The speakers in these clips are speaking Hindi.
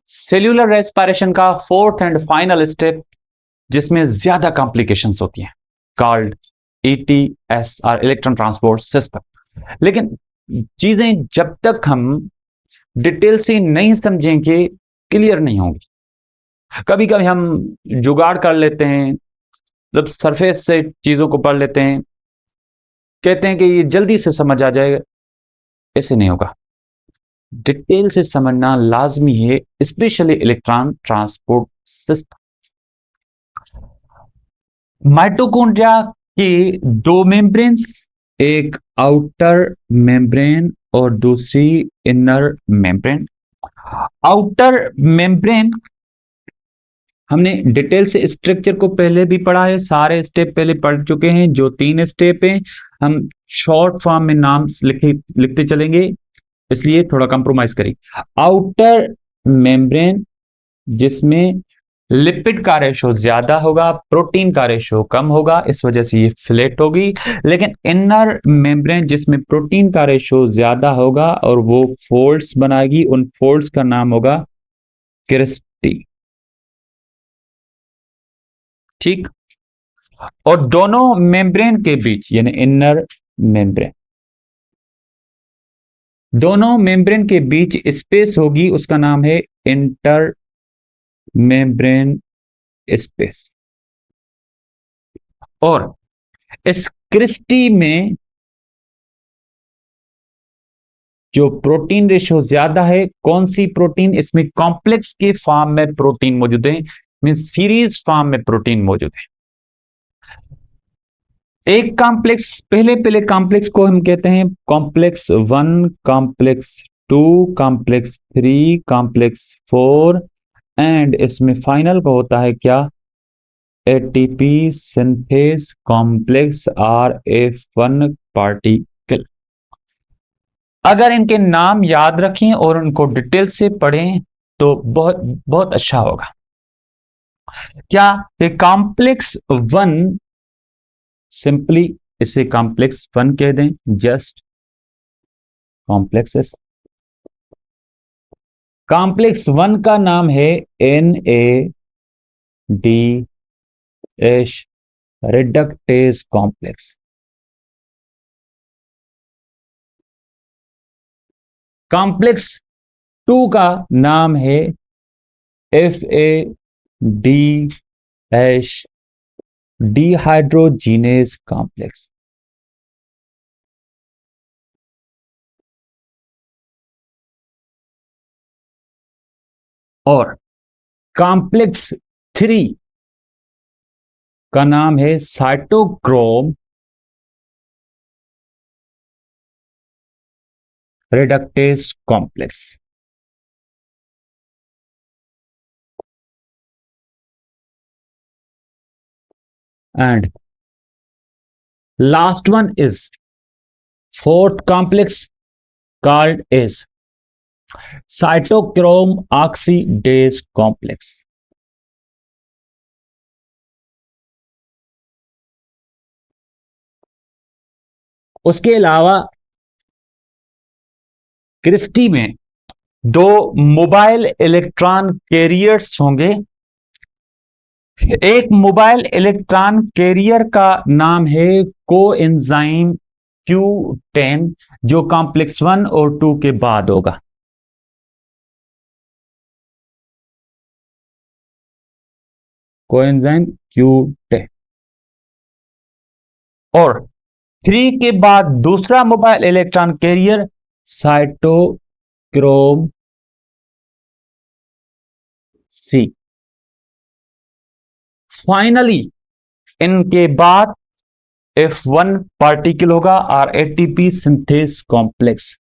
सेल्यूलर रेस्पिरेशन का फोर्थ एंड फाइनल स्टेप जिसमें ज्यादा कॉम्प्लिकेशंस होती हैं called ETSR, electron transport system. लेकिन चीजें जब तक हम डिटेल से नहीं समझेंगे क्लियर नहीं होंगी। कभी कभी हम जुगाड़ कर लेते हैं, जब सरफेस से चीजों को पढ़ लेते हैं, कहते हैं कि ये जल्दी से समझ आ जाएगा। ऐसे नहीं होगा, डिटेल से समझना लाजमी है, specially electron transport system. Mitochondria के दो मेम्ब्रेन्स, एक आउटर मेम्ब्रेन और दूसरी इनर मेम्ब्रेन। आउटर मेम्ब्रेन हमने डिटेल से स्ट्रक्चर को पहले भी पढ़ा है, सारे स्टेप पहले पढ़ चुके हैं। जो 3 स्टेप हैं हम शॉर्ट फॉर्म में नाम लिखते चलेंगे, इसलिए थोड़ा कंप्रोमाइज करेंगे। आउटर मेम्ब्रेन जिसमें लिपिड का रेशो ज्यादा होगा, प्रोटीन का रेशो कम होगा, इस वजह से ये फ्लैट होगी। लेकिन इनर मेम्ब्रेन जिसमें प्रोटीन का रेशो ज्यादा होगा और वो फोल्ड्स बनाएगी, उन फोल्ड्स का नाम होगा क्रिस्टी। ठीक। और दोनों मेम्ब्रेन के बीच यानी इनर मेम्ब्रेन, दोनों मेम्ब्रेन के बीच स्पेस होगी, उसका नाम है इंटर मेम्ब्रेन स्पेस। और इस क्रिस्टी में जो प्रोटीन रेशियो ज्यादा है, कौन सी प्रोटीन, इसमें कॉम्प्लेक्स के फॉर्म में प्रोटीन मौजूद है, मीन सीरीज फॉर्म में प्रोटीन मौजूद है। एक कॉम्प्लेक्स, पहले पहले कॉम्प्लेक्स को हम कहते हैं complex 1, complex 2, complex 3, complex 4, and इसमें फाइनल को होता है क्या, ATP synthase complex RF1 particle. अगर इनके नाम याद रखें और उनको डिटेल से पढ़ें तो बहुत बहुत अच्छा होगा। क्या ये कॉम्प्लेक्स 1, सिंपली इसे कॉम्प्लेक्स 1 कह दें, जस्ट कॉम्प्लेक्सेस। कॉम्प्लेक्स 1 का नाम है NADH रिडक्टेज कॉम्प्लेक्स। कॉम्प्लेक्स 2 का नाम है FADH डिहाइड्रोजीनेज कॉम्प्लेक्स। और कॉम्प्लेक्स 3 का नाम है cytochrome reductase complex. And last one is fourth complex called as cytochrome oxidase complex। उसके अलावा क्रिस्टी में दो मोबाइल इलेक्ट्रॉन कैरियर्स होंगे। एक मोबाइल इलेक्ट्रॉन कैरियर का नाम है कोएंजाइम Q10, जो कॉम्प्लेक्स 1 और 2 के बाद होगा। Coenzyme Q10। और 3 के बाद दूसरा mobile electron carrier cytochrome C। Finally इनके बाद F1 पार्टिकल होगा और ATP सिंथेस कॉम्प्लेक्स।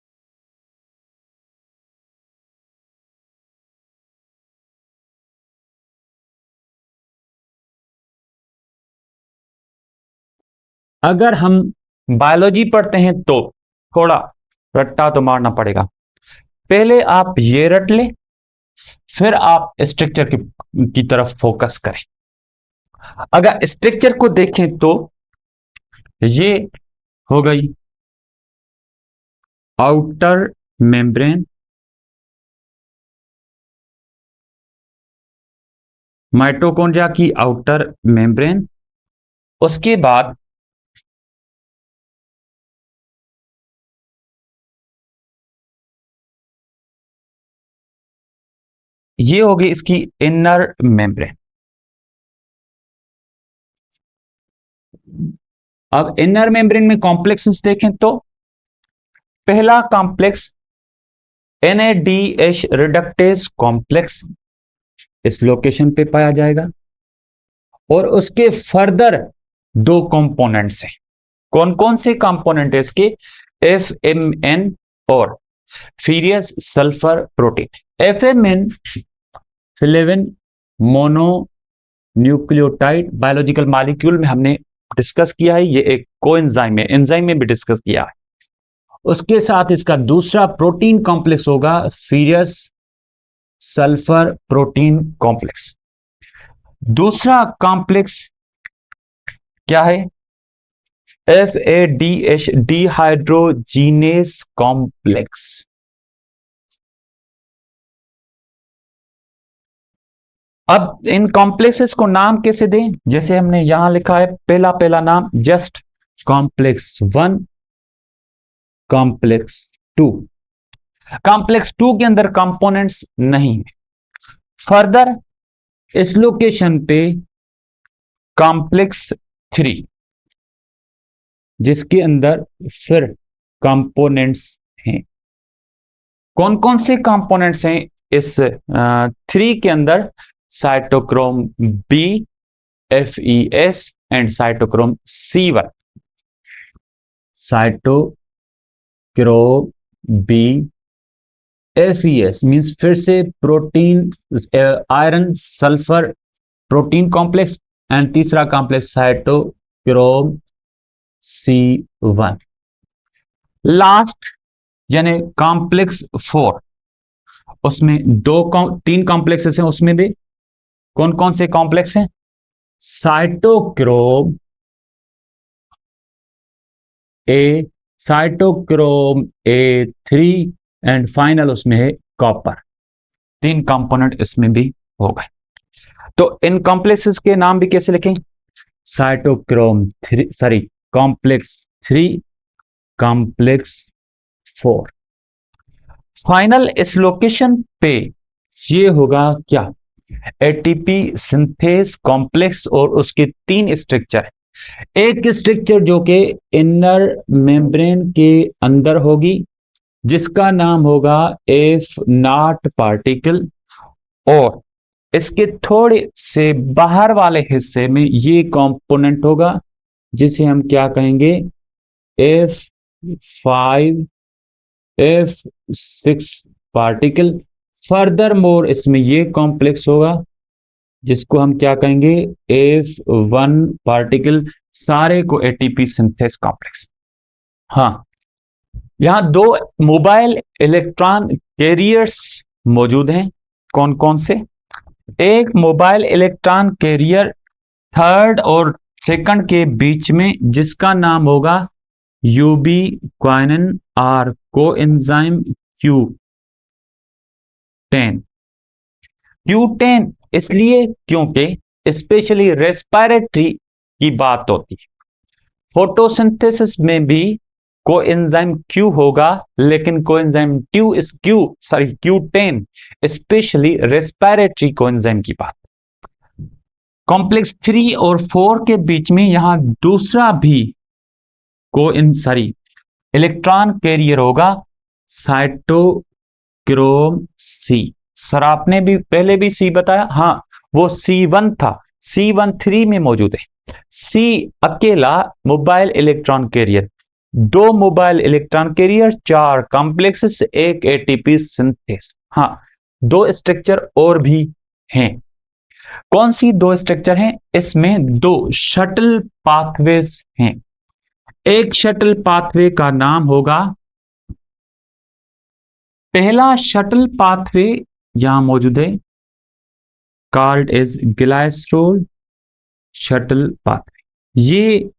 अगर हम बायोलॉजी पढ़ते हैं तो थोड़ा रट्टा तो मारना पड़ेगा। पहले आप ये रट ले, फिर आप स्ट्रक्चर की तरफ फोकस करें। अगर स्ट्रक्चर को देखें तो ये हो गई आउटर मेम्ब्रेन, माइटोकॉन्ड्रिया की आउटर मेम्ब्रेन, उसके बाद ये होगी इसकी इनर मेम्ब्रेन। अब इनर मेम्ब्रेन में कॉम्प्लेक्सेस देखें तो पहला कॉम्प्लेक्स NADH रिडक्टेज कॉम्प्लेक्स इस लोकेशन पे पाया जाएगा, और उसके फर्दर दो कंपोनेंट्स हैं। कौन कौन से कंपोनेंट है इसके? FMN और ferrous sulphur protein. FMN flavin mononucleotide biological molecule में हमने डिस्कस किया है, ये एक कोएंजाइम है, एंजाइम में भी डिस्कस किया है। उसके साथ इसका दूसरा प्रोटीन कॉम्प्लेक्स होगा फीरियस सल्फर प्रोटीन कॉम्प्लेक्स। दूसरा कॉम्प्लेक्स क्या है? FADH dehydrogenase complex. अब इन कॉम्प्लेक्सेस को नाम कैसे दें? जैसे हमने यहां लिखा है, पहला पहला नाम जस्ट कॉम्प्लेक्स 1, कॉम्प्लेक्स 2। कॉम्प्लेक्स 2 के अंदर कंपोनेंट्स नहीं है। फर्दर इस लोकेशन पे कॉम्प्लेक्स 3, जिसके अंदर फिर कंपोनेंट्स हैं। कौन कौन से कंपोनेंट्स हैं इस 3 के अंदर? Cytochrome B, FES and cytochrome C1। Cytochrome B, FES means फिर से protein iron sulphur protein complex, and तीसरा कॉम्प्लेक्स साइटोक्रोम C1। लास्ट यानी कॉम्प्लेक्स 4, उसमें तीन कॉम्प्लेक्सेस हैं। उसमें भी कौन कौन से कॉम्प्लेक्स हैं? Cytochrome A, cytochrome A3 and final उसमें है कॉपर। तीन कंपोनेंट इसमें भी हो गए। तो इन कॉम्प्लेक्सेस के नाम भी कैसे लिखें? Cytochrome 3, sorry complex 3, complex 4। Final इस लोकेशन पे ये होगा क्या? ATP सिंथेस कॉम्प्लेक्स, और उसके तीन स्ट्रक्चर। एक स्ट्रक्चर जो कि इनर मेम्ब्रेन के अंदर होगी, जिसका नाम होगा F0 पार्टिकल, और इसके थोड़े से बाहर वाले हिस्से में ये कंपोनेंट होगा, जिसे हम क्या कहेंगे? F5, F6 particle. Further more इसमें ये कॉम्प्लेक्स होगा, जिसको हम क्या कहेंगे? F1 particle. सारे को ATP सिंथेस कॉम्प्लेक्स। हाँ, यहां दो मोबाइल इलेक्ट्रॉन कैरियर्स मौजूद हैं। कौन कौन से? एक मोबाइल इलेक्ट्रॉन कैरियर थर्ड और सेकंड के बीच में, जिसका नाम होगा UV क्वाइनिन are coenzyme Q10। Q10 इसलिए क्योंकि स्पेशली रेस्पिरेटरी की बात होती है। फोटोसिंथेसिस में भी कोएंजाइम Q होगा, लेकिन coenzyme Q10 specially respiratory coenzyme की बात। कॉम्प्लेक्स 3 और 4 के बीच में यहां दूसरा भी इलेक्ट्रॉन कैरियर होगा, साइटोक्रोम C। सर आपने भी पहले भी C बताया, हाँ वो C1 था, C1 3 में मौजूद है। C अकेला मोबाइल इलेक्ट्रॉन कैरियर, दो मोबाइल इलेक्ट्रॉन कैरियर, चार कॉम्प्लेक्सेस, एक ATP सिंथेस। हाँ, दो स्ट्रक्चर और भी हैं। कौन सी दो स्ट्रक्चर हैं? इसमें दो शटल पाथवेज हैं। एक शटल पाथवे का नाम होगा, पहला शटल पाथवे यहां मौजूद है, called is glycerol shuttle pathway. ये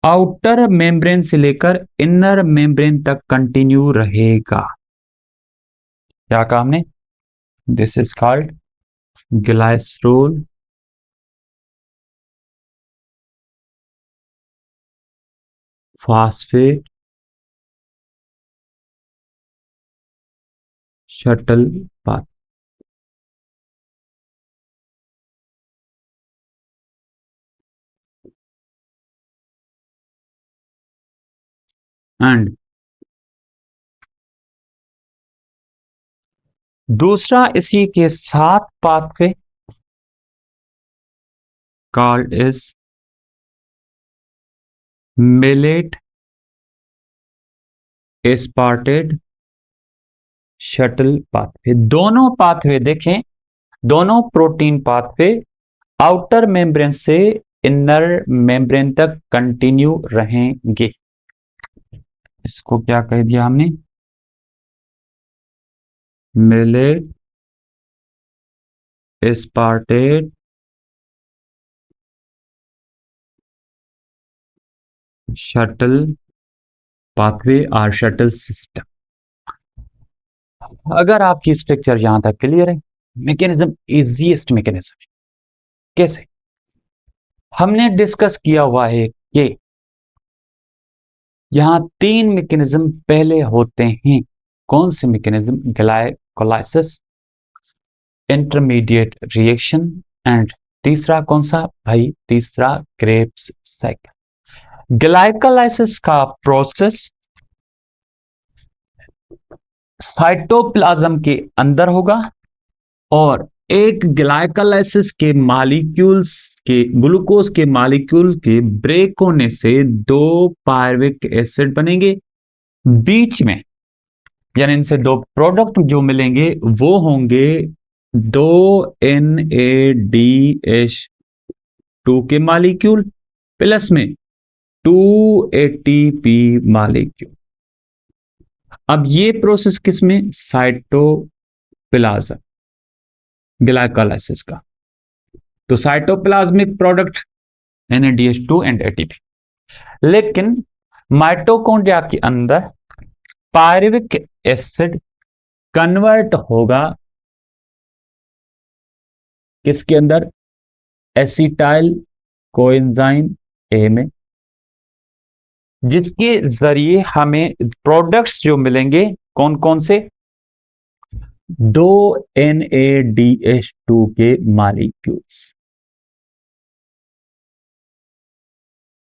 आउटर मेम्ब्रेन से लेकर इनर मेम्ब्रेन तक कंटिन्यू रहेगा। क्या कहा हमने? This is called glycerol phosphate shuttle path and दूसरा इसी के साथ pathway called is millet aspartate shuttle pathway. दोनों पाथवे देखें, दोनों प्रोटीन पाथवे आउटर मेम्ब्रेन से इनर मेम्ब्रेन तक कंटिन्यू रहेंगे। इसको क्या कह दिया हमने? मिलेट एस्पार्टेट शटल पाथवे और शटल सिस्टम। अगर आपकी स्ट्रक्चर यहां तक क्लियर है, मैकेनिज्म इजीएस्ट मैकेनिज्म कैसे हमने डिस्कस किया हुआ है कि यहां तीन मैकेनिज्म पहले होते हैं। कौन से mechanism? Glycolysis, intermediate reaction and तीसरा कौन सा भाई? तीसरा क्रेब्स साइकिल। ग्लाइकोलाइसिस का प्रोसेस साइटोप्लाज्म के अंदर होगा और एक ग्लाइकोलाइसिस के मॉलिक्यूल्स के ग्लूकोज के मॉलिक्यूल के ब्रेक होने से दो पायरुविक एसिड बनेंगे बीच में, यानी इनसे दो प्रोडक्ट जो मिलेंगे वो होंगे दो NADH2 के मॉलिक्यूल प्लस में 2 ATP मॉलिक्यूल। अब ये प्रोसेस किसमें? साइटोप्लाज्म ग्लाइकोलाइसिस का। तो cytoplasmic product NADH2 and ATP। लेकिन माइटोकॉन्ड्रिया के अंदर पायरुविक एसिड कन्वर्ट होगा किसके अंदर? एसिटाइल कोएंजाइम ए में, जिसके जरिए हमें प्रोडक्ट्स जो मिलेंगे कौन कौन से? दो NADH2 के मॉलिक्यूल्स।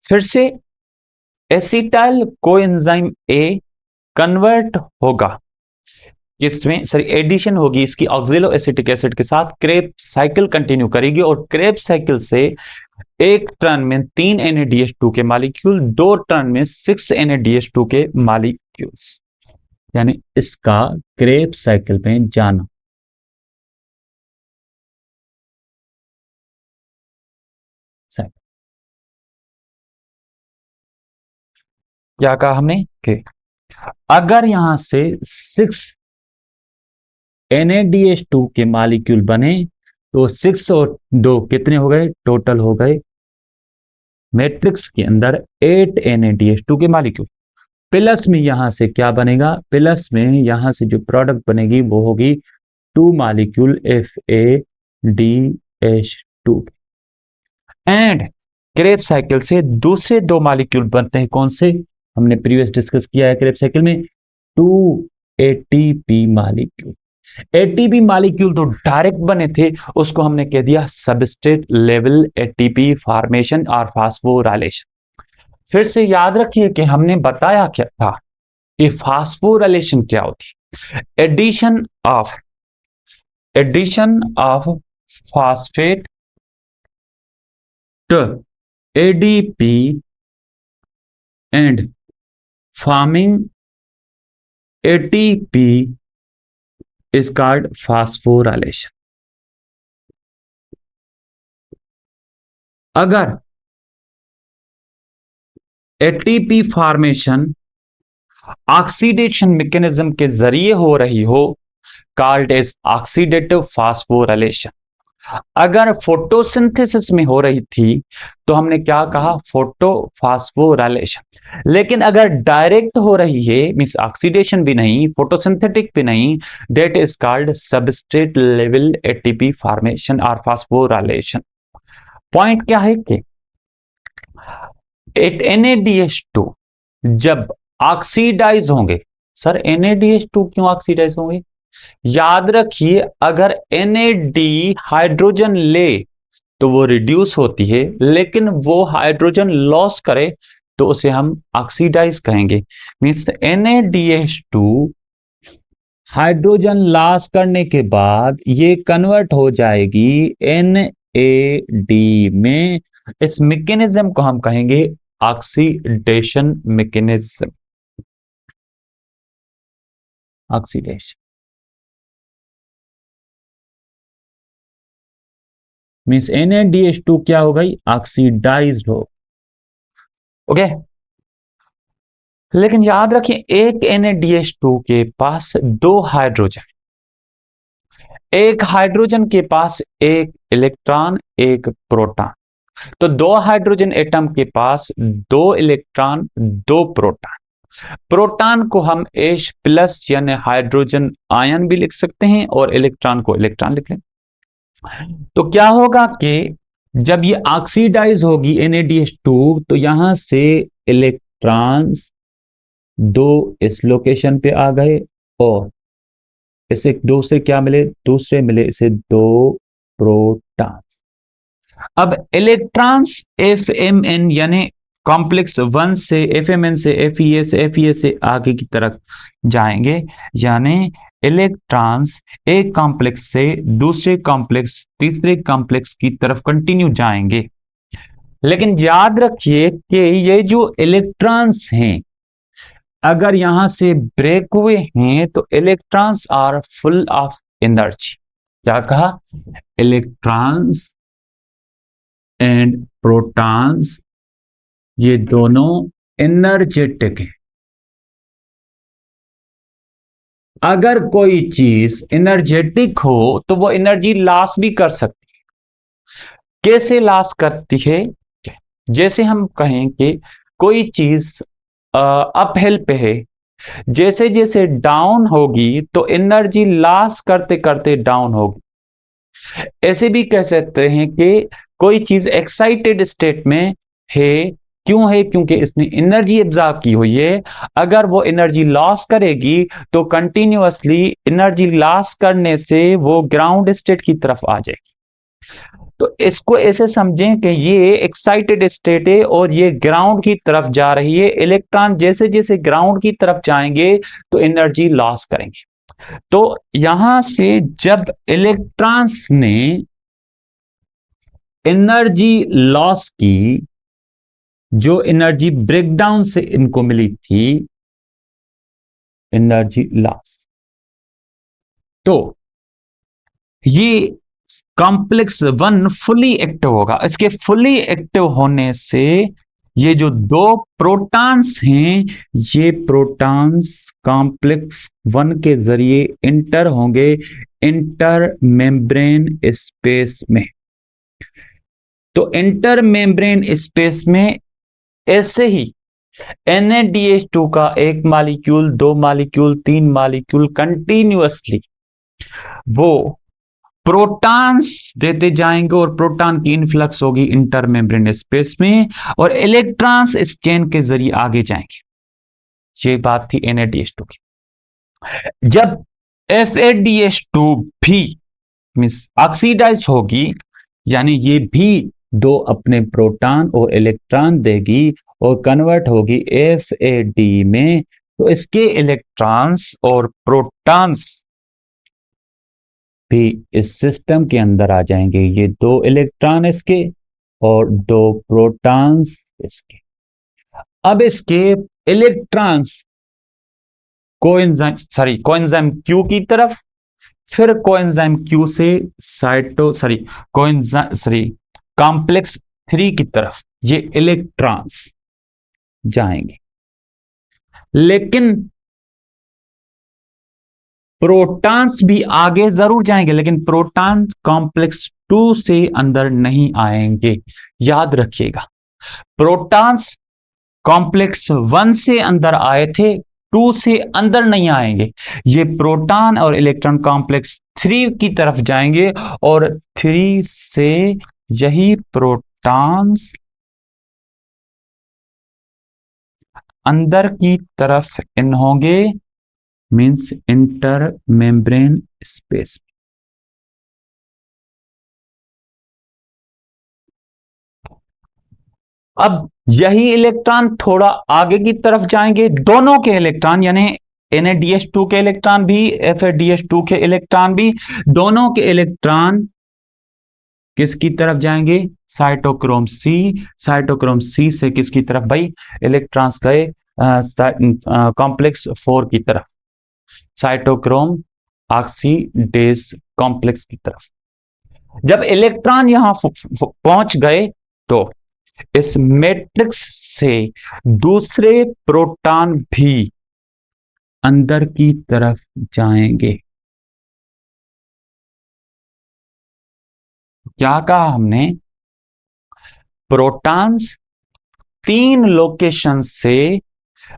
फिर से एसिटाइल कोएंजाइम ए कन्वर्ट होगा किसमें? सॉरी, एडिशन होगी इसकी ऑक्सिलो एसिटिक एसिड के साथ, क्रेब्स साइकिल कंटिन्यू करेगी और क्रेब्स साइकिल से एक टर्न में 3 NADH2 के मॉलिक्यूल, दो टर्न में 6 NADH2 के मॉलिक्यूल्स, यानी इसका क्रेब्स साइकिल में जाना। क्या कहा हमने कि अगर यहां से 6 NADH2 के मॉलिक्यूल बने तो 6 और 2 कितने हो गए? टोटल हो गए मैट्रिक्स के अंदर 8 NADH2 के मॉलिक्यूल। प्लस में यहां से क्या बनेगा? प्लस में यहां से जो प्रोडक्ट बनेगी वो होगी 2 molecule FADH2 and Krebs cycle से दूसरे दो मॉलिक्यूल बनते हैं कौन से? हमने प्रीवियस डिस्कस किया है क्रेब्स साइकिल में 2 ATP मॉलिक्यूल। एटीपी मॉलिक्यूल तो डायरेक्ट बने थे, उसको हमने कह दिया सबस्ट्रेट लेवल एटीपी फॉर्मेशन और फास्फोराइलेशन। फिर से याद रखिए कि हमने बताया क्या था कि फास्फोराइलेशन क्या होती है? Addition of phosphate to ADP and forming ATP is called phosphorylation। अगर एटीपी फॉर्मेशन ऑक्सीडेशन मैकेनिज्म के जरिए हो रही हो, कॉल्ड एज ऑक्सीडेटिव फास्फोराइलेशन। अगर फोटोसिंथेसिस में हो रही थी तो हमने क्या कहा, फोटोफास्फोराइलेशन। लेकिन अगर डायरेक्ट हो रही है, मींस ऑक्सीडेशन भी नहीं, फोटोसिंथेटिक भी नहीं, that is called substrate level ATP formation और फास्फोराइलेशन। पॉइंट क्या है कि एट NaDH2 जब ऑक्सीडाइज होंगे, सर NaDH2 क्यों ऑक्सीडाइज होंगे? याद रखिए, अगर NAD हाइड्रोजन ले तो वो रिड्यूस होती है, लेकिन वो हाइड्रोजन लॉस करे तो उसे हम ऑक्सीडाइज कहेंगे। मीन्स NaDH2 हाइड्रोजन लॉस करने के बाद ये कन्वर्ट हो जाएगी NAD में। इस मैकेनिज्म को हम कहेंगे oxidation mechanism. Oxidation means NaDH2 क्या हो गई, ऑक्सीडाइज्ड हो। ओके, लेकिन याद रखिए एक NaDH2 के पास दो हाइड्रोजन, एक हाइड्रोजन के पास एक इलेक्ट्रॉन एक प्रोटॉन। तो दो हाइड्रोजन एटम के पास दो इलेक्ट्रॉन दो प्रोटॉन। प्रोटॉन को हम H प्लस यानी हाइड्रोजन आयन भी लिख सकते हैं और इलेक्ट्रॉन को इलेक्ट्रॉन लिख लें। तो क्या होगा कि जब ये ऑक्सीडाइज होगी NaDH2 तो यहां से इलेक्ट्रॉन्स दो इस लोकेशन पे आ गए और इसे दो से क्या मिले, दूसरे मिले इसे दो प्रोटॉन्स। अब इलेक्ट्रॉन्स FMN यानी कॉम्प्लेक्स 1 से FMN से FEA से आगे की तरफ जाएंगे, यानी इलेक्ट्रॉन्स एक कॉम्प्लेक्स से दूसरे कॉम्प्लेक्स तीसरे कॉम्प्लेक्स की तरफ कंटिन्यू जाएंगे। लेकिन याद रखिए कि ये जो इलेक्ट्रॉन्स हैं अगर यहां से ब्रेक हुए हैं तो electrons are full of energy. क्या कहा, इलेक्ट्रॉन्स एंड प्रोटॉन्स ये दोनों एनर्जेटिक हैं। अगर कोई चीज एनर्जेटिक हो तो वो एनर्जी लॉस भी कर सकती है। कैसे लॉस करती है? जैसे हम कहें कि कोई चीज अपहिल पे है, जैसे जैसे डाउन होगी तो एनर्जी लॉस करते करते डाउन होगी। ऐसे भी कह सकते हैं कि कोई चीज एक्साइटेड स्टेट में है, क्यों है, क्योंकि इसने एनर्जी एब्जॉर्ब की हुई है। अगर वो एनर्जी लॉस करेगी तो कंटिन्यूअसली एनर्जी लॉस करने से वो ग्राउंड स्टेट की तरफ आ जाएगी। तो इसको ऐसे समझें कि ये एक्साइटेड स्टेट है और ये ग्राउंड की तरफ जा रही है। इलेक्ट्रॉन जैसे जैसे ग्राउंड की तरफ जाएंगे तो एनर्जी लॉस करेंगे। तो यहां से जब इलेक्ट्रॉन्स ने एनर्जी लॉस की, जो एनर्जी ब्रेकडाउन से इनको मिली थी, एनर्जी लॉस, तो ये कॉम्प्लेक्स 1 फुली एक्टिव होगा। इसके फुली एक्टिव होने से ये जो दो प्रोटॉन्स हैं ये प्रोटॉन्स कॉम्प्लेक्स 1 के जरिए इंटर होंगे इंटर मेम्ब्रेन स्पेस में। तो इंटर मेम्ब्रेन स्पेस में ऐसे ही NaDH2 का एक मॉलिक्यूल दो मॉलिक्यूल तीन मॉलिक्यूल कंटिन्यूअसली वो प्रोटॉन्स देते जाएंगे और प्रोटॉन की इनफ्लक्स होगी इंटर मेम्ब्रेन स्पेस में और इलेक्ट्रॉन्स इस चेन के जरिए आगे जाएंगे। ये बात थी NaDH2 की। जब FADH2 भी मीन्स ऑक्सीडाइज होगी, यानी ये भी दो अपने प्रोटॉन और इलेक्ट्रॉन देगी और कन्वर्ट होगी FAD में, तो इसके इलेक्ट्रॉन्स और प्रोटॉन्स भी इस सिस्टम के अंदर आ जाएंगे। ये दो इलेक्ट्रॉन इसके और दो प्रोटॉन्स इसके। अब इसके इलेक्ट्रॉन्स कोएंजाइम Q की तरफ, फिर कोएंजाइम Q से कोएंजाइम कॉम्प्लेक्स 3 की तरफ ये इलेक्ट्रॉन्स जाएंगे। लेकिन प्रोटॉन्स भी आगे जरूर जाएंगे, लेकिन प्रोटॉन कॉम्प्लेक्स 2 से अंदर नहीं आएंगे। याद रखिएगा, प्रोटॉन्स कॉम्प्लेक्स 1 से अंदर आए थे, 2 से अंदर नहीं आएंगे। ये प्रोटॉन और इलेक्ट्रॉन कॉम्प्लेक्स 3 की तरफ जाएंगे और 3 से यही प्रोटॉन्स अंदर की तरफ इन होंगे, मींस इंटर मेम्ब्रेन स्पेस। अब यही इलेक्ट्रॉन थोड़ा आगे की तरफ जाएंगे, दोनों के इलेक्ट्रॉन यानी NaDH2 के इलेक्ट्रॉन भी, FADH2 के इलेक्ट्रॉन भी, दोनों के इलेक्ट्रॉन किसकी तरफ जाएंगे? Cytochrome C. साइटोक्रोम सी से किसकी तरफ भाई? इलेक्ट्रॉन्स गए कॉम्प्लेक्स 4 की तरफ, साइटोक्रोम ऑक्सीडेज कॉम्प्लेक्स की तरफ। जब इलेक्ट्रॉन यहां पहुंच गए तो इस मैट्रिक्स से दूसरे प्रोटॉन भी अंदर की तरफ जाएंगे। क्या कहा हमने? प्रोटॉन्स 3 लोकेशन से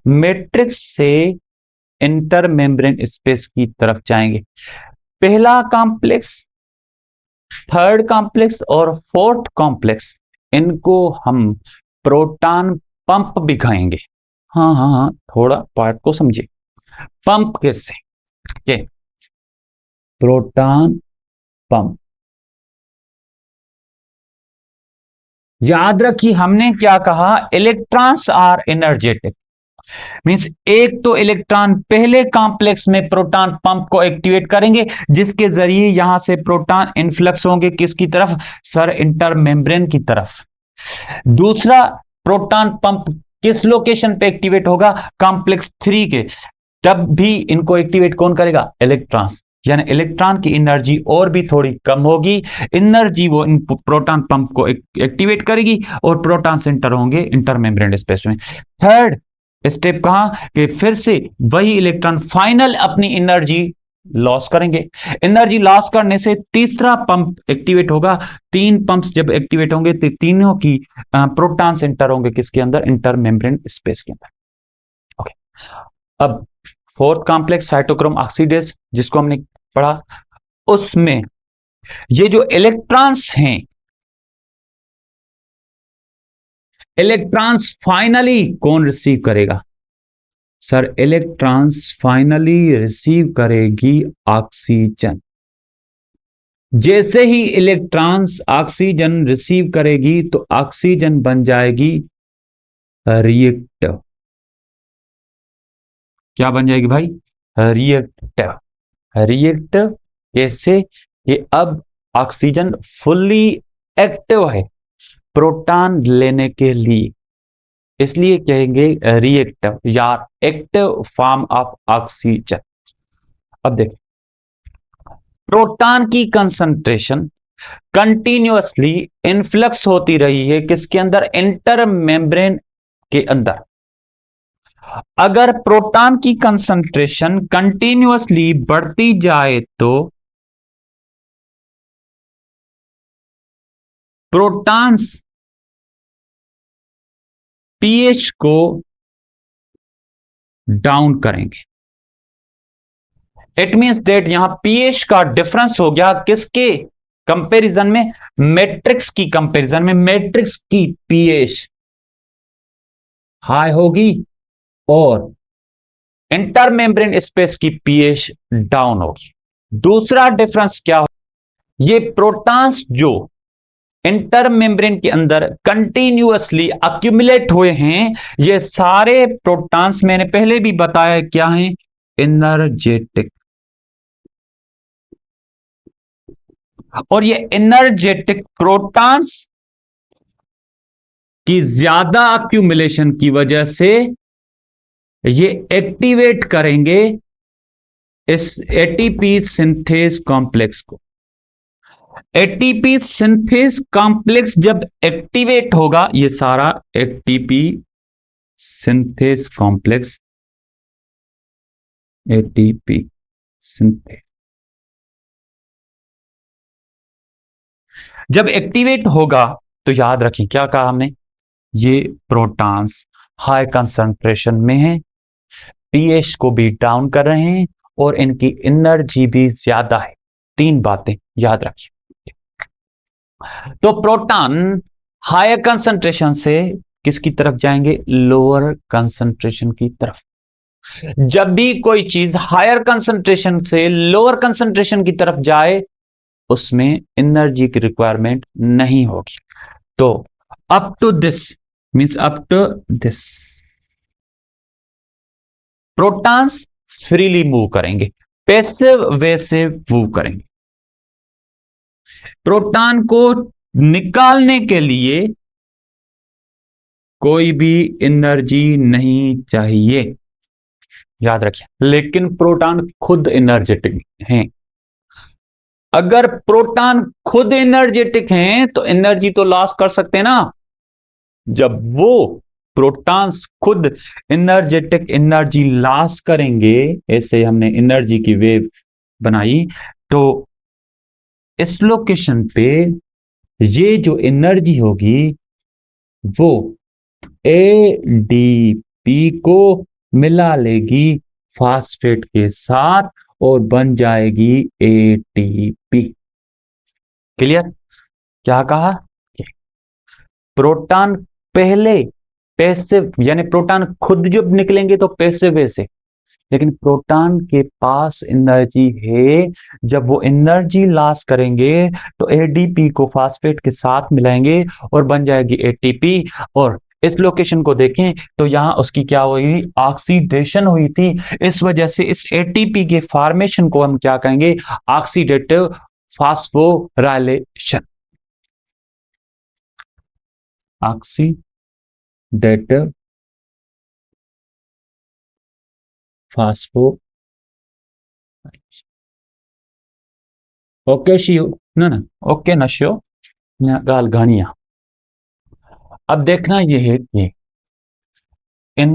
मैट्रिक्स से इंटर मेम्ब्रेन स्पेस की तरफ जाएंगे। पहला कॉम्प्लेक्स, थर्ड कॉम्प्लेक्स और फोर्थ कॉम्प्लेक्स, इनको हम प्रोटॉन पंप भी कहेंगे। हाँ हाँ हाँ, थोड़ा पार्ट को समझिए। पंप किससे? के प्रोटॉन पंप। याद रखिए हमने क्या कहा? इलेक्ट्रॉन्स आर एनर्जेटिक, मींस एक तो इलेक्ट्रॉन पहले कॉम्प्लेक्स में प्रोटॉन पंप को एक्टिवेट करेंगे, जिसके जरिए यहां से प्रोटॉन इनफ्लक्स होंगे किसकी तरफ? सर इंटर मेम्ब्रेन की तरफ। दूसरा प्रोटॉन पंप किस लोकेशन पे एक्टिवेट होगा? कॉम्प्लेक्स 3 के। तब भी इनको एक्टिवेट कौन करेगा? इलेक्ट्रॉन्स, यानी इलेक्ट्रॉन की एनर्जी और भी थोड़ी कम होगी। एनर्जी वो इन प्रोटॉन पंप को एक्टिवेट करेगी और प्रोटॉन सेंटर होंगे इंटर मेम्ब्रेन स्पेस में। थर्ड स्टेप कहां? कि फिर से वही इलेक्ट्रॉन फाइनल अपनी एनर्जी लॉस करेंगे। एनर्जी लॉस करने से तीसरा पंप एक्टिवेट होगा। 3 पंप्स जब एक्टिवेट होंगे तो तीनों की प्रोटॉन सेंटर होंगे किसके अंदर? इंटर मेम्ब्रेन स्पेस के अंदर। ओके, अब फोर्थ कॉम्प्लेक्स साइटोक्रोम ऑक्सीडेज जिसको हमने पढ़ा, उसमें ये जो इलेक्ट्रॉन्स हैं, इलेक्ट्रॉन्स फाइनली कौन रिसीव करेगा? सर इलेक्ट्रॉन्स फाइनली रिसीव करेगी ऑक्सीजन। जैसे ही इलेक्ट्रॉन्स ऑक्सीजन रिसीव करेगी तो ऑक्सीजन बन जाएगी रिएक्टर। क्या बन जाएगी भाई? रिएक्टर। रिएक्टर कैसे? कि अब ऑक्सीजन फुल्ली एक्टिव है प्रोटॉन लेने के लिए, इसलिए कहेंगे रिएक्टिव या एक्टिव फॉर्म ऑफ ऑक्सीजन। अब देखो, प्रोटॉन की कंसंट्रेशन कंटिन्यूअसली इनफ्लक्स होती रही है किसके अंदर? इंटर मेम्ब्रेन के अंदर। अगर प्रोटॉन की कंसंट्रेशन कंटिन्यूअसली बढ़ती जाए तो प्रोटॉन्स पीएच को डाउन करेंगे। इट मींस दैट यहां पीएच का डिफरेंस हो गया किसके कंपैरिजन में? मैट्रिक्स की कंपैरिजन में। मैट्रिक्स की पीएच हाई होगी और इंटर मेम्ब्रेन स्पेस की पीएच डाउन होगी। दूसरा डिफरेंस क्या हो? ये प्रोटॉन्स जो इंटर मेम्ब्रेन के अंदर कंटिन्यूअसली अक्यूमुलेट हुए हैं, ये सारे प्रोटॉन्स मैंने पहले भी बताया क्या हैं? एनर्जेटिक। और ये एनर्जेटिक प्रोटॉन्स की ज्यादा अक्यूमुलेशन की वजह से ये एक्टिवेट करेंगे इस एटीपी सिंथेस कॉम्प्लेक्स को। एटीपी सिंथेस कॉम्प्लेक्स जब एक्टिवेट होगा, ये सारा ATP synthase complex, ATP synthase जब एक्टिवेट होगा तो याद रखिए क्या कहा हमने, ये प्रोटॉन्स हाई कंसंट्रेशन में है, पीएच को भी डाउन कर रहे हैं और इनकी एनर्जी भी ज्यादा है। तीन बातें याद रखिए। तो प्रोटॉन हायर कंसंट्रेशन से किसकी तरफ जाएंगे, लोअर कंसंट्रेशन की तरफ। जब भी कोई चीज हायर कंसंट्रेशन से लोअर कंसंट्रेशन की तरफ जाए उसमें एनर्जी की रिक्वायरमेंट नहीं होगी। तो up to this means up to this protons freely move करेंगे, पैसिव वे से मूव करेंगे। प्रोटॉन को निकालने के लिए कोई भी एनर्जी नहीं चाहिए, याद रखिए। लेकिन प्रोटॉन खुद एनर्जेटिक हैं। अगर प्रोटॉन खुद एनर्जेटिक हैं तो एनर्जी तो लॉस कर सकते हैं ना। जब वो प्रोटॉन्स खुद एनर्जेटिक एनर्जी लॉस करेंगे, ऐसे हमने एनर्जी की वेव बनाई, तो इस लोकेशन पे ये जो एनर्जी होगी वो एडीपी को मिला लेगी फास्फेट के साथ और बन जाएगी एटीपी। क्लियर? क्या कहा, प्रोटॉन पहले पैसिव यानी प्रोटॉन खुद जब निकलेंगे तो पैसिव वे से, लेकिन प्रोटॉन के पास एनर्जी है। जब वो एनर्जी लॉस करेंगे तो एडीपी को फास्फेट के साथ मिलाएंगे और बन जाएगी एटीपी। और इस लोकेशन को देखें तो यहां उसकी क्या हुई, ऑक्सीडेशन हुई थी। इस वजह से इस एटीपी के फॉर्मेशन को हम क्या कहेंगे, oxidative phosphorylation. Oxidative phospho okay शिव ना ना ओके ना शिव गाल घानिया। अब देखना यह है कि इन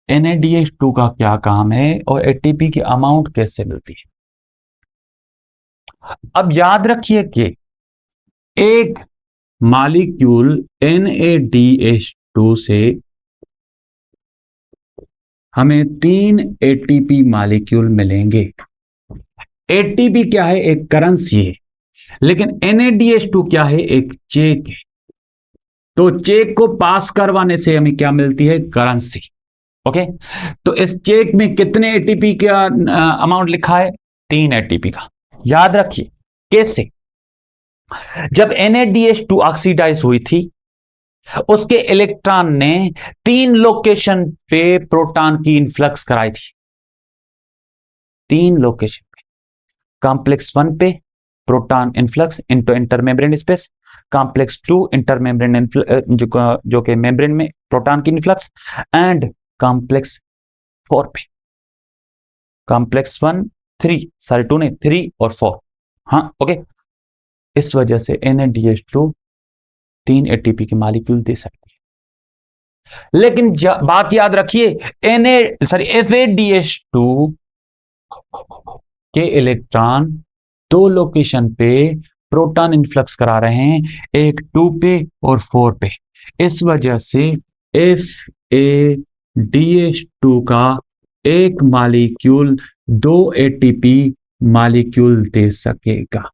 NADH2 का क्या काम है और एटीपी की अमाउंट कैसे मिलती है। अब याद रखिए कि एक मॉलिक्यूल NADH2 से हमें 3 एटीपी मॉलिक्यूल मिलेंगे। एटीपी क्या है, एक करेंसी है, लेकिन NADH2 क्या है, एक चेक है। तो चेक को पास करवाने से हमें क्या मिलती है, करेंसी। ओके, तो इस चेक में कितने एटीपी का अमाउंट लिखा है, 3 एटीपी का। याद रखिए कैसे, जब NADH2 ऑक्सीडाइज हुई थी उसके इलेक्ट्रॉन ने 3 लोकेशन पे प्रोटॉन की इन्फ्लक्स कराई थी। 3 लोकेशन पे, कॉम्प्लेक्स 1 पे proton influx into intermembrane space, complex 2 intermembrane जो कि मेम्ब्रेन में प्रोटॉन की इन्फ्लक्स, एंड कॉम्प्लेक्स 4 पे, कॉम्प्लेक्स 1 3 सॉरी 2 नहीं 3 और 4। हाँ ओके, इस वजह से NADH2 3 एटीपी के मॉलिक्यूल दे सकती है। लेकिन बात याद रखिए, FADH2 के इलेक्ट्रॉन 2 लोकेशन पे प्रोटॉन इन्फ्लक्स करा रहे हैं, एक 2 पे और 4 पे। इस वजह से FADH2 का एक मॉलिक्यूल 2 एटीपी मॉलिक्यूल दे सकेगा,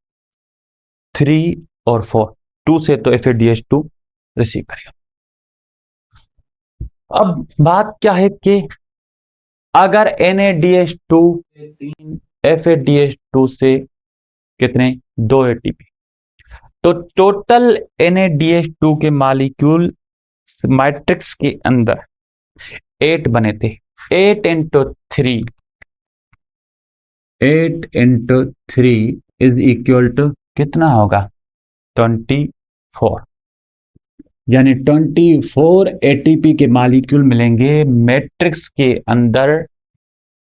3 और 4। 2 से तो FADH2 रिसीव करेगा। अब बात क्या है कि अगर NADH2 3 FADH2 से कितने, 2 एटीपी, तो टोटल NADH2 के मॉलिक्यूल मैट्रिक्स के अंदर 8 बने थे। 8 इंटू 3 इज इक्वल टू कितना होगा, 24। यानी 24 एटीपी के मॉलिक्यूल मिलेंगे मैट्रिक्स के अंदर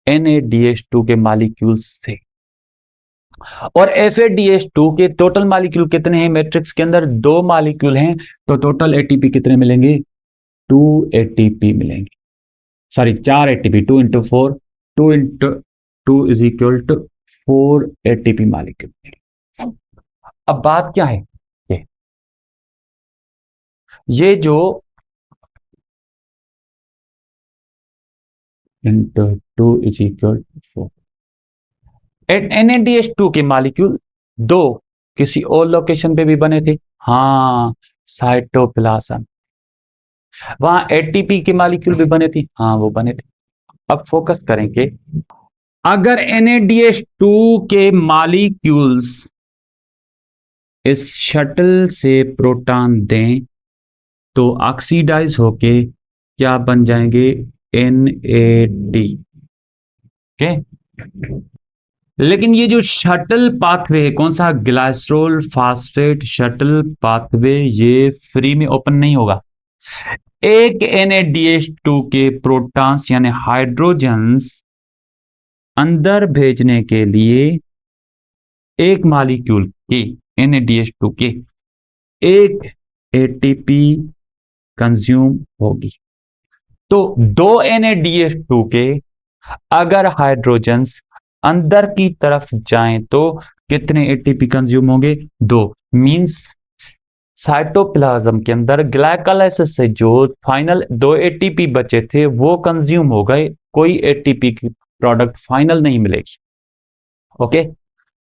NADH2 के मॉलिक्यूल से। और FADH2 के टोटल मॉलिक्यूल कितने हैं मैट्रिक्स के अंदर, 2 मॉलिक्यूल हैं, तो टोटल एटीपी कितने मिलेंगे, 2 एटीपी मिलेंगे। Sorry 4 ATP, 2 into 4, 2 into 2 is equal to 4 ATP molecule. अब बात क्या है, ये जो इंटू 2 इज इक्वल 4। NADH2 के मॉलिक्यूल दो किसी और लोकेशन पे भी बने थे। हाँ, साइटोप्लाज्म। वहां एटीपी के मॉलिक्यूल भी बने थे। हाँ, वो बने थे। अब फोकस करेंगे, अगर NADH2 के मॉलिक्यूल्स इस शटल से प्रोटॉन दें तो ऑक्सीडाइज होके क्या बन जाएंगे? NAD। ओके। लेकिन ये जो शटल पाथवे है, कौन सा? ग्लाइसरोल फास्फेट शटल पाथवे, ये फ्री में ओपन नहीं होगा। एक NADH2 के प्रोटॉन्स यानी हाइड्रोजन्स अंदर भेजने के लिए एक मॉलिक्यूल की NADH2 के एक ATP कंज्यूम होगी। तो दो NADH2 के अगर हाइड्रोजन्स अंदर की तरफ जाएं तो कितने एटीपी कंज्यूम होंगे? दो। मींस साइटोप्लाज्म के अंदर ग्लाइकोलाइसिस से जो फाइनल दो एटीपी बचे थे वो कंज्यूम हो गए, कोई एटीपी की प्रोडक्ट फाइनल नहीं मिलेगी। ओके।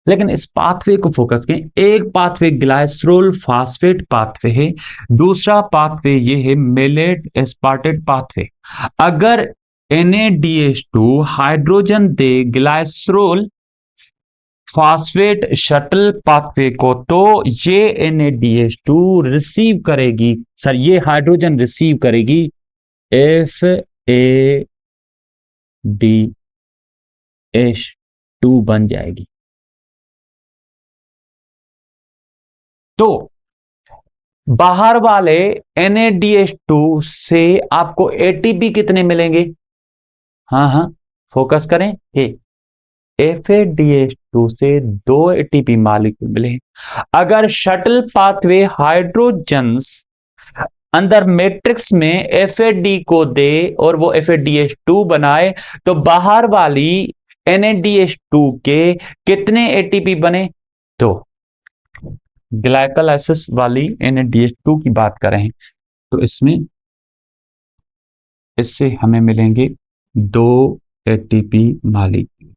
लेकिन इस पाथवे को फोकस करें। एक पाथवे ग्लाइसरोल फास्फेट पाथवे है, दूसरा पाथवे ये है मेलेट एस्पार्टेट पाथवे। अगर NADH2 हाइड्रोजन दे ग्लाइसरोल फास्फेट शटल पाथवे को तो ये NADH2 रिसीव करेगी, सर ये हाइड्रोजन रिसीव करेगी FADH2 बन जाएगी। तो बाहर वाले NADH2 से आपको ATP कितने मिलेंगे? हाँ हाँ, फोकस करें कि FADH2 से दो ATP मॉलिक्यूल मिले। अगर शटल पाथवे हाइड्रोजन्स अंदर मैट्रिक्स में FAD को दे और वो FADH2 बनाए तो बाहर वाली NADH2 के कितने ATP बने? तो ग्लाइकोलाइसिस वाली NADH2 की बात करें तो इसमें इससे हमें मिलेंगे दो ATP मॉलिक्यूल।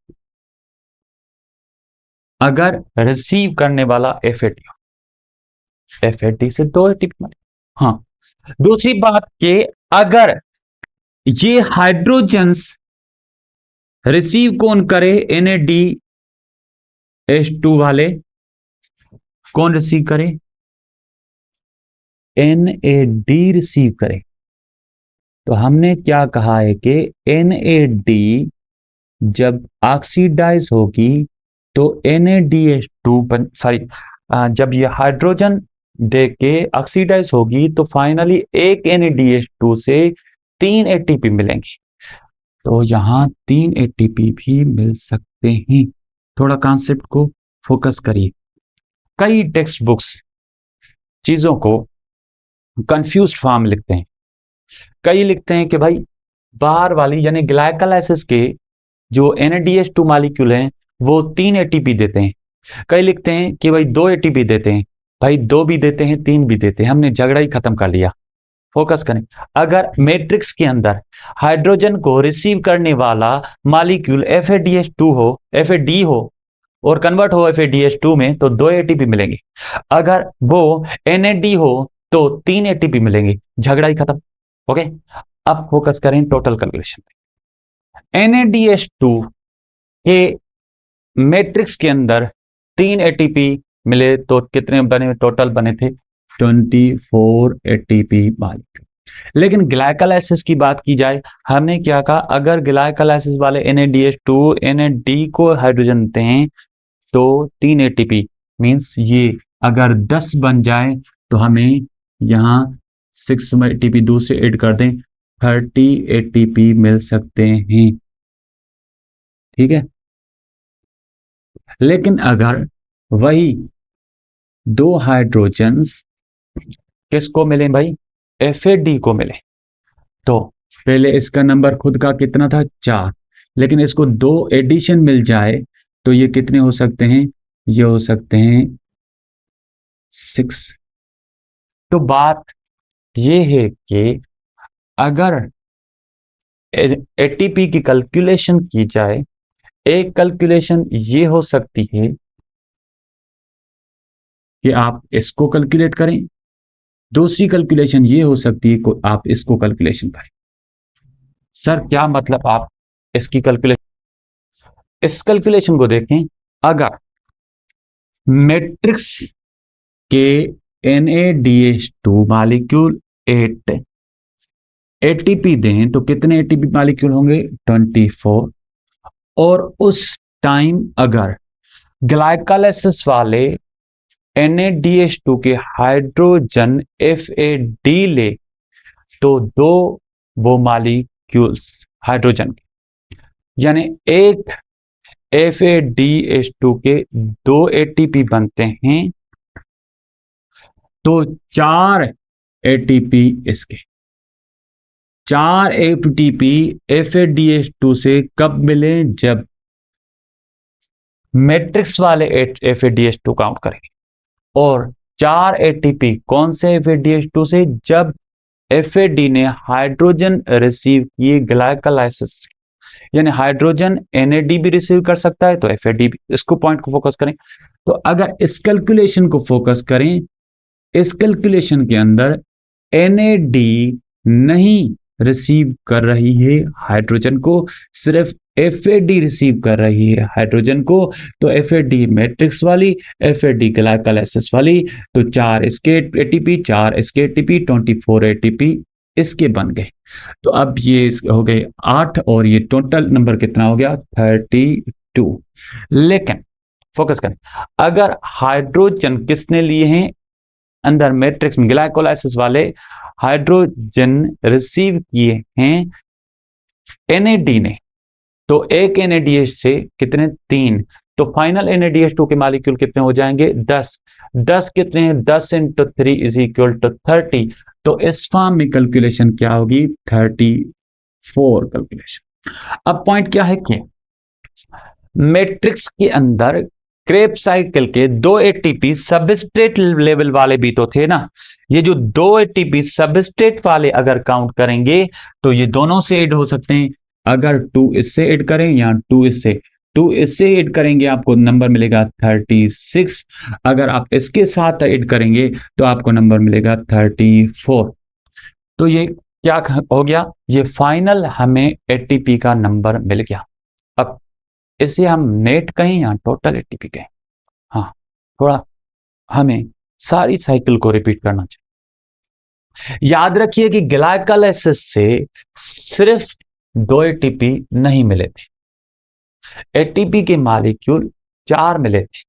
अगर रिसीव करने वाला FAD से दो ATP मॉलिक्यूल। हाँ, दूसरी बात के अगर ये हाइड्रोजन्स रिसीव कौन करे? NADH2 वाले कौन रिसीव करे? NAD रिसीव करे। तो हमने क्या कहा है कि NAD जब ऑक्सीडाइज होगी तो NADH2 सॉरी, जब ये हाइड्रोजन दे के ऑक्सीडाइज होगी तो फाइनली एक NADH2 से तीन ATP मिलेंगे। तो यहां तीन ATP भी मिल सकते हैं। थोड़ा कॉन्सेप्ट को फोकस करिए। कई टेक्स्ट बुक्स चीजों को कंफ्यूज फॉर्म लिखते हैं। कई लिखते हैं कि भाई बाहर वाली यानी ग्लाइकोलाइसिस के जो NADH2 मॉलिक्यूल हैं वो तीन ATP देते हैं। कई लिखते हैं कि भाई दो ATP देते हैं। भाई दो भी देते हैं, तीन भी देते हैं। हमने झगड़ा ही खत्म कर लिया। फोकस करें। अगर मैट्रिक्स के अंदर हाइड्रोजन को रिसीव करने वाला मॉलिक्यूल FADH2 हो, FAD हो और कन्वर्ट हो FADH2 में तो दो ATP मिलेंगे। अगर वो NAD हो तो तीन ATP मिलेंगे। झगड़ा ही खत्म। ओके। अब फोकस करें टोटल कैलकुलेशन पे। NADH2 के मैट्रिक्स के अंदर तीन ATP मिले तो कितने बने? टोटल बने थे 24 ATP मॉलिक्यूल। लेकिन ग्लाइकोलाइसिस की बात की जाए, हमने क्या कहा? अगर ग्लाइकोलाइसिस वाले NADH2 NAD को हाइड्रोजन दें तो तीन ATP मींस ये अगर 10 बन जाए तो हमें यहां 6 ATP दूसरे ऐड कर दें, 30 ATP मिल सकते हैं। ठीक है। लेकिन अगर वही दो हाइड्रोजन्स किसको मिले भाई? FAD को मिले तो पहले इसका नंबर खुद का कितना था? 4। लेकिन इसको दो एडिशन मिल जाए तो ये कितने हो सकते हैं? ये हो सकते हैं 6। तो बात ये है कि अगर एटीपी की कैलकुलेशन की जाए, एक कैलकुलेशन ये हो सकती है कि आप इसको कैलकुलेट करें, दूसरी कैलकुलेशन ये हो सकती है कि आप इसको कैलकुलेशन करें। सर क्या मतलब आप इसकी कैलकुलेशन, इस कैलकुलेशन को देखें, अगर मैट्रिक्स के NADH2 मॉलिक्यूल 8 एटीपी दें तो कितने एटीपी मॉलिक्यूल होंगे? 24। और उस टाइम अगर ग्लाइकोलाइसिस वाले NADH2 के हाइड्रोजन FAD ले तो दो वो मॉलिक्यूल्स हाइड्रोजन के, यानी एक FADH2 के दो ATP बनते हैं तो 4 ATP इसके, 4 ATP FADH2 से कब मिले? जब मैट्रिक्स वाले FADH2 काउंट करेंगे। और 4 ATP कौन से FADH2 से? जब FAD ने हाइड्रोजन रिसीव किए ग्लाइकोलाइसिस से, यानी हाइड्रोजन NAD भी रिसीव कर सकता है तो FAD भी। इसको पॉइंट को फोकस करें। तो अगर इस कैलकुलेशन को फोकस करें, इस कैलकुलेशन के अंदर NAD नहीं रिसीव कर रही है हाइड्रोजन को, सिर्फ FAD रिसीव कर रही है हाइड्रोजन को। तो FAD मैट्रिक्स वाली, FAD ग्लाइकोलाइसिस वाली, तो 4 इसके ATP, 4 इसके ATP, 24 ATP इसके बन गए। तो अब ये हो गए 8 और ये टोटल नंबर कितना हो गया? 32। लेकिन फोकस करें, अगर हाइड्रोजन किसने लिए हैं? अंदर मैट्रिक्स में ग्लाइकोलाइसिस वाले हाइड्रोजन रिसीव किए हैं NAD ने, तो एक NADH से कितने? 3। तो फाइनल NADH2 के मॉलिक्यूल कितने हो जाएंगे? 10। 10 कितने हैं? 10 इंटू 3 इज इक्वल टू 30। तो इस फॉर्म में कैलकुलेशन क्या होगी? 34 कैलकुलेशन। अब पॉइंट क्या है कि मैट्रिक्स के अंदर क्रेब साइकिल के दो एटीपी सबस्ट्रेट लेवल वाले भी तो थे ना। ये जो दो एटीपी सबस्ट्रेट वाले अगर काउंट करेंगे तो ये दोनों से ऐड हो सकते हैं। अगर 2 इससे ऐड करें या 2 इससे ऐड करेंगे आपको नंबर मिलेगा 36। अगर आप इसके साथ ऐड करेंगे तो आपको नंबर मिलेगा 34। तो ये क्या हो गया? ये फाइनल हमें एटीपी का नंबर मिल गया। अब इसे हम नेट कहें या टोटल एटीपी कहें, हाँ, थोड़ा हमें सारी साइकिल को रिपीट करना चाहिए। याद रखिए कि ग्लाइकोलाइसिस से सिर्फ 2 एटीपी नहीं मिले थे, एटीपी के मॉलिक्यूल 4 मिले थे,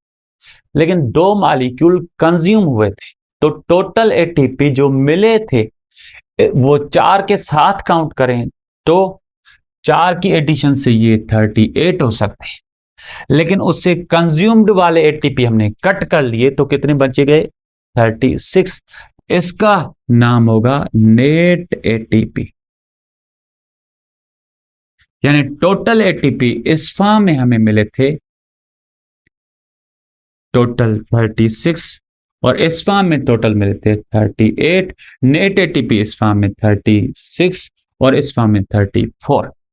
लेकिन 2 मॉलिक्यूल कंज्यूम हुए थे। तो टोटल एटीपी जो मिले थे वो 4 के साथ काउंट करें तो 4 की एडिशन से ये 38 हो सकते हैं, लेकिन उससे कंज्यूम्ड वाले एटीपी हमने कट कर लिए तो कितने बचे गए? 36। इसका नाम होगा नेट एटीपी, यानी टोटल एटीपी इस फॉर्म में हमें मिले थे टोटल 36 और इस फॉर्म में टोटल मिले थे 38। नेट एटीपी इस फॉर्म में 36 और इस फॉर्म में 34।